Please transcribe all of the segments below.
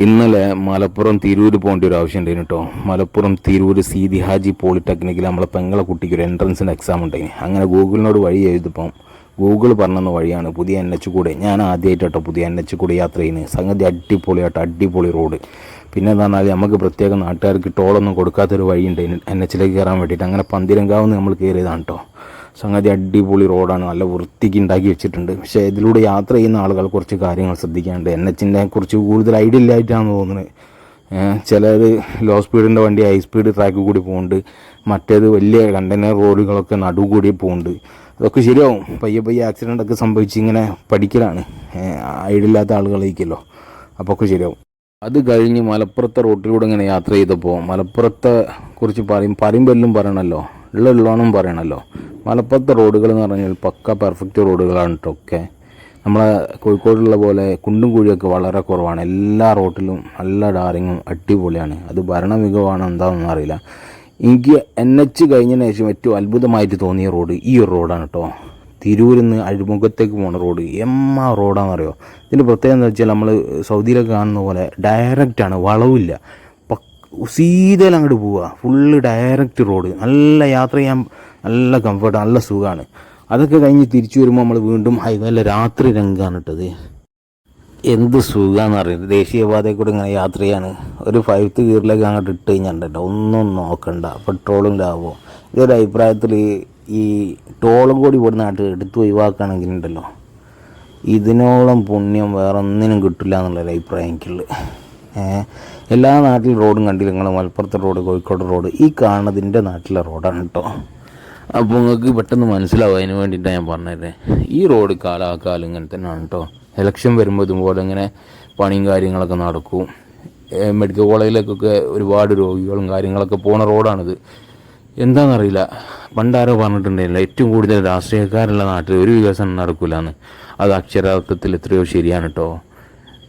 ഇന്നലെ മലപ്പുറം തിരൂർ പോകേണ്ട ഒരു ആവശ്യം ഉണ്ടായിരുന്നു കേട്ടോ. മലപ്പുറം തിരൂർ സീതി ഹാജി പോളിടെക്നിക്കിൽ നമ്മളെ പെങ്ങളെ കുട്ടിക്ക് ഒരു എൻട്രൻസിന് എക്സാം ഉണ്ടായിന്. അങ്ങനെ ഗൂഗിളിനോട് വഴി എഴുതിപ്പം ഗൂഗിൾ പറഞ്ഞെന്ന വഴിയാണ് പുതിയ NH കൂടെ. ഞാൻ ആദ്യമായിട്ട് കേട്ടോ പുതിയ NH കൂടെ യാത്ര ചെയ്യുന്നത്. സംഗതി അടിപൊളിയാട്ടോ, അടിപൊളി റോഡ്. പിന്നെ എന്താ പറഞ്ഞാൽ നമുക്ക് പ്രത്യേകം നാട്ടുകാർക്ക് ടോളൊന്നും കൊടുക്കാത്തൊരു വഴിയുണ്ട് NHലേക്ക് കയറാൻ വേണ്ടിയിട്ട്. അങ്ങനെ പന്തിരങ്കാവുന്ന് നമ്മൾ കയറിയതാണ് കേട്ടോ. സംഗതി അടിപൊളി റോഡാണ്, നല്ല വൃത്തിക്ക് ഉണ്ടാക്കി വെച്ചിട്ടുണ്ട്. പക്ഷേ ഇതിലൂടെ യാത്ര ചെയ്യുന്ന ആളുകൾ കുറച്ച് കാര്യങ്ങൾ ശ്രദ്ധിക്കാനുണ്ട്. NHനെ കുറിച്ച് കൂടുതൽ ഐഡിയ ഇല്ലായിട്ടാണെന്ന് തോന്നുന്നത്. ചിലത് ലോ സ്പീഡിൻ്റെ വണ്ടി ഹൈ സ്പീഡ് ട്രാക്ക് കൂടി പോകുന്നുണ്ട്, മറ്റേത് വലിയ കണ്ടെയ്നർ റോഡുകളൊക്കെ നടുവ് കൂടി പോകുന്നുണ്ട്. അതൊക്കെ ശരിയാവും. പയ്യെ പയ്യെ ആക്സിഡൻ്റൊക്കെ സംഭവിച്ച് ഇങ്ങനെ പഠിക്കലാണ്. ഐഡിയ ഇല്ലാത്ത ആളുകളേക്കല്ലോ, അപ്പോൾ ഒക്കെ ശരിയാവും. അത് കഴിഞ്ഞ് മലപ്പുറത്തെ റോട്ടിലൂടെ ഇങ്ങനെ യാത്ര ചെയ്തപ്പോൾ മലപ്പുറത്തെ കുറിച്ച് പറയുമ്പോൾ എല്ലാം പറയണമല്ലോ, ഉള്ളോണം പറയണമല്ലോ. മലപ്പുറത്തെ റോഡുകൾ എന്ന് പറഞ്ഞാൽ പക്ക പെർഫെക്റ്റ് റോഡുകളാണ് കേട്ടോ. ഒക്കെ നമ്മളെ കോഴിക്കോടുള്ള പോലെ കുണ്ടും കുഴിയൊക്കെ വളരെ കുറവാണ്. എല്ലാ റോട്ടിലും നല്ല ഡാറിങ്ങും അടിപൊളിയാണ്. അത് ഭരണ മികവാണോ എന്താണെന്നൊന്നും അറിയില്ല. എനിക്ക് NH കഴിഞ്ഞതിന് ശേഷം ഏറ്റവും അത്ഭുതമായിട്ട് തോന്നിയ റോഡ് ഈ ഒരു റോഡാണ് കേട്ടോ. തിരൂരിൽ നിന്ന് അഴിമുഖത്തേക്ക് പോകുന്ന റോഡ് റോഡാണെന്നറിയോ. ഇതിൻ്റെ പ്രത്യേകത എന്താ വെച്ചാൽ നമ്മൾ സൗദിയിലൊക്കെ കാണുന്ന പോലെ ഡയറക്റ്റാണ്, വളവില്ല. സീതയിൽ അങ്ങോട്ട് പോവുക, ഫുള്ള് ഡയറക്റ്റ് റോഡ്. നല്ല യാത്ര ചെയ്യാൻ നല്ല കംഫർട്ട്, നല്ല സുഖമാണ്. അതൊക്കെ കഴിഞ്ഞ് തിരിച്ചു വരുമ്പോൾ നമ്മൾ വീണ്ടും ഹൈവേയിലെ രാത്രി രംഗമാണ് ഇട്ടത്. എന്ത് സുഖമാണെന്ന് അറിയുന്നത്. ദേശീയപാതയിൽ കൂടെ ഇങ്ങനെ യാത്ര ചെയ്യാണ്. ഒരു 5th ഗിയറിലേക്ക് അങ്ങോട്ട് ഇട്ട് കഴിഞ്ഞിട്ടുണ്ടോ, ഒന്നും നോക്കണ്ട, പെട്രോളും ലാഭവും. ഇതൊരു അഭിപ്രായത്തിൽ ഈ ടോളും കൂടി ഇവിടെ നാട്ടിൽ എടുത്ത് ഒഴിവാക്കുകയാണെങ്കിലുണ്ടല്ലോ, ഇതിനോളം പുണ്യം വേറെ ഒന്നിനും കിട്ടില്ല എന്നുള്ളൊരു അഭിപ്രായം എനിക്കുള്ളത്. എല്ലാ നാട്ടിലും റോഡും കണ്ടില്ല നിങ്ങൾ. മലപ്പുറത്തെ റോഡ്, കോഴിക്കോട് റോഡ്, ഈ കാണുന്നതിൻ്റെ നാട്ടിലെ റോഡാണ് കേട്ടോ. അപ്പോൾ നിങ്ങൾക്ക് പെട്ടെന്ന് മനസ്സിലാവും. അതിന് വേണ്ടിയിട്ടാണ് ഞാൻ പറഞ്ഞത്. ഈ റോഡ് കാലാകാലം ഇങ്ങനെ തന്നെയാണ് കേട്ടോ. ഇലക്ഷൻ വരുമ്പോൾ ഇതുപോലെ ഇങ്ങനെ പണിയും കാര്യങ്ങളൊക്കെ നടക്കും. മെഡിക്കൽ കോളേജിലേക്കൊക്കെ ഒരുപാട് രോഗികളും കാര്യങ്ങളൊക്കെ പോണ റോഡാണിത്. എന്താണെന്നറിയില്ല, പണ്ടാരോ പറഞ്ഞിട്ടുണ്ടായില്ല ഏറ്റവും കൂടുതൽ രാഷ്ട്രീയക്കാരുള്ള നാട്ടിൽ ഒരു വികസനം നടക്കില്ല എന്ന്. അത് അക്ഷരാർത്ഥത്തിൽ എത്രയോ ശരിയാണ് കേട്ടോ.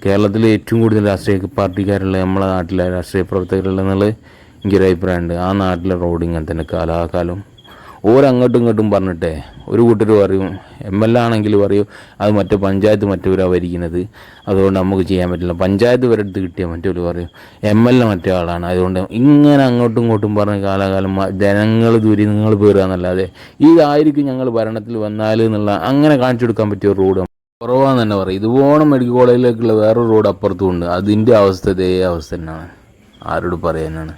കേരളത്തിൽ ഏറ്റവും കൂടുതൽ രാഷ്ട്രീയ പാർട്ടിക്കാരുള്ള നമ്മളെ നാട്ടിലെ രാഷ്ട്രീയ പ്രവർത്തകരുള്ള എനിക്കൊരു അഭിപ്രായമുണ്ട്. ആ നാട്ടിലെ റോഡ് ഇങ്ങനെ തന്നെ കാലാകാലം ഓരങ്ങോട്ടും ഇങ്ങോട്ടും പറഞ്ഞിട്ടേ. ഒരു കൂട്ടർ പറയും, MLA ആണെങ്കിൽ പറയും അത് മറ്റേ പഞ്ചായത്ത് മറ്റവരാണ് ഭരിക്കുന്നത്, അതുകൊണ്ട് നമുക്ക് ചെയ്യാൻ പറ്റില്ല. പഞ്ചായത്ത് വരെടുത്ത് കിട്ടിയാൽ മറ്റൊരു പറയും MLA മറ്റേ ആളാണ്, അതുകൊണ്ട് ഇങ്ങനെ അങ്ങോട്ടും ഇങ്ങോട്ടും പറഞ്ഞ് കാലാകാലം ജനങ്ങൾ ദുരിതങ്ങൾ പേറുക എന്നല്ലാതെ ഇതായിരിക്കും ഞങ്ങൾ ഭരണത്തിൽ വന്നാൽ എന്നുള്ള അങ്ങനെ കാണിച്ചു കൊടുക്കാൻ പറ്റിയ റോഡ് കുറവാന്ന് തന്നെ പറയും. ഇതുപോലെ മെഡിക്കൽ കോളേജിലേക്കുള്ള വേറൊരു റോഡ് അപ്പുറത്തും ഉണ്ട്. അതിൻ്റെ അവസ്ഥ ഇതേ അവസ്ഥ തന്നെയാണ്. ആരോട് പറയാനാണ്.